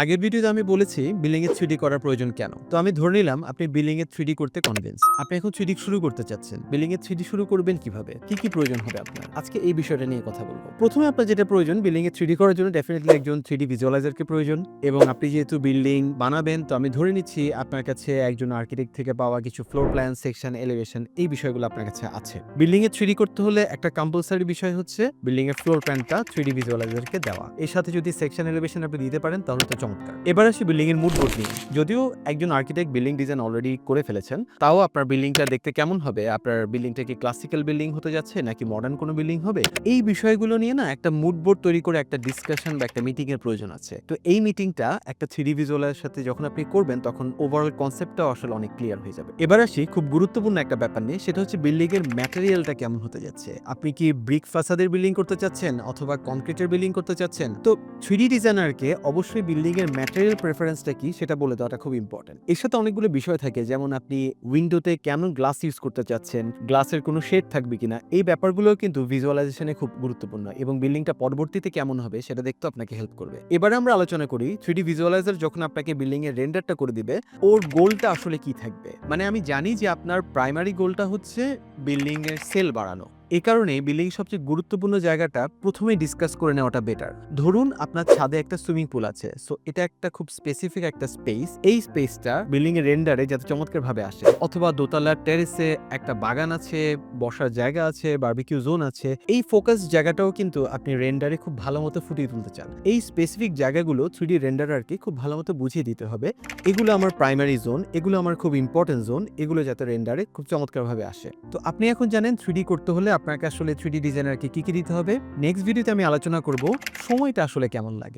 আগের ভিডিওতে আমি বলেছি বিল্ডিং এর 3D করার প্রয়োজন কেন। তো আমি ধরে নিলাম আপনি বিল্ডিং এর 3D করতে কনভিন্স। আপনি এখন 3D শুরু করতে চাচ্ছেন। বিল্ডিং এর 3D শুরু করবেন কিভাবে? কি প্রয়োজন হবে আপনার? আজকে এই বিষয়টা নিয়ে কথা বলব। প্রথমে আপনার যেটা প্রয়োজন বিল্ডিং এর 3D করার জন্য ডেফিনিটলি একজন 3D ভিজুয়ালাইজারকে প্রয়োজন এবং আপনি যেহেতু বিল্ডিং বানাবেন তো আমি ধরে নিচ্ছি আপনার কাছে একজন আর্কিটেক্ট থেকে পাওয়া কিছু ফ্লোর প্ল্যান, সেকশন, এলিভেশন এই বিষয়গুলো আপনার কাছে আছে। বিল্ডিং এর 3D করতে হলে একটা কম্পালসারি বিষয় হচ্ছে বিল্ডিং এর ফ্লোর প্ল্যানটা 3D ভিজুয়ালাইজারকে দেওয়া। এর সাথে যদি সেকশন এলিভেশন আপনি দিতে পারেন তাহলে তো চমৎকার। এবার আসি বিল্ডিং এর মুড বোর্ড নিয়ে। যদিও একজন আর্কিটেক্ট বিল্ডিং ডিজাইন অলরেডি করে ফেলেছেন, তাও আপনার বিল্ডিংটা দেখতে কেমন হবে? আপনার বিল্ডিংটা কি ক্লাসিক্যাল বিল্ডিং হতে যাচ্ছে নাকি মডার্ন কোনো বিল্ডিং হবে? এই বিষয়গুলো নিয়ে না একটা মুড বোর্ড তৈরি করে একটা ডিসকাশন বা একটা মিটিং এর প্রয়োজন আছে। তো এই মিটিংটা একটা 3D ভিজুয়ালের সাথে যখন আপনি করবেন তখন ওভারঅল কনসেপ্টটাও আসলে অনেক ক্লিয়ার হয়ে যাবে। এবার আসি খুব গুরুত্বপূর্ণ একটা ব্যাপার নিয়ে, সেটা হচ্ছে বিল্ডিং এর ম্যাটেরিয়ালটা কেমন হতে যাচ্ছে। আপনি কি ব্রিক ফাসাদের বিল্ডিং করতে চাচ্ছেন অথবা কংক্রিটের বিল্ডিং করতে চাচ্ছেন? তো 3D ডিজাইনারকে অবশ্যই বিল্ডিং এর ম্যাটেরিয়াল প্রেফারেন্সটা কি সেটা বলে দেওয়াটা খুব ইম্পর্টেন্ট। এর সাথে অনেকগুলো বিষয় থাকে, যেমন আপনি উইন্ডোতে কেমন গ্লাস ইউজ করতে চাচ্ছেন, গ্লাসের কোনো শেড থাকবে কিনা, এই ব্যাপারগুলো কিন্তু ভিজুয়ালাইজেশনে খুব গুরুত্বপূর্ণ এবং বিল্ডিংটা পরবর্তীতে কেমন হবে সেটা দেখতে আপনাকে হেল্প করবে। এবারে আমরা আলোচনা করি 3D ভিজুয়ালাইজার যখন আপনাকে বিল্ডিং এর রেন্ডারটা করে দিবে ওর গোলটা আসলে কি থাকবে। মানে আমি জানি যে আপনার প্রাইমারি গোলটা হচ্ছে বিল্ডিং এর সেল বাড়ানো। এ কারণে বিল্ডিং সবচেয়ে গুরুত্বপূর্ণ জায়গাটা প্রথমেই ডিসকাস করে নেওয়াটা বেটার। ধরুন আপনার ছাদে একটা সুইমিং পুল আছে, সো এটা একটা খুব স্পেসিফিক একটা স্পেস। এই স্পেসটা বিল্ডিং এর রেন্ডারে যাতে চমৎকার ভাবে আসে, অথবা দোতলার টেরেসে একটা বাগান আছে, বসার জায়গা আছে, বারবিকিউ জোন আছে, এই ফোকাস জায়গাটাও কিন্তু আপনি রেন্ডারে খুব ভালো মতো ফুটিয়ে তুলতে চান। এই স্পেসিফিক জায়গাগুলো 3D রেন্ডারারকে খুব ভালো মতো বুঝিয়ে দিতে হবে। এগুলো আমার প্রাইমারি জোন, এগুলো আমার খুব ইম্পর্টেন্ট জোন, এগুলো যাতে রেন্ডারে খুব চমৎকার ভাবে আসে। তো আপনি এখন জানেন 3D করতে হলে আপনাকে আসলে 3D ডিজাইনারকে কি দিতে হবে। নেক্সট ভিডিওতে আমি আলোচনা করব সময়টা আসলে কেমন লাগে।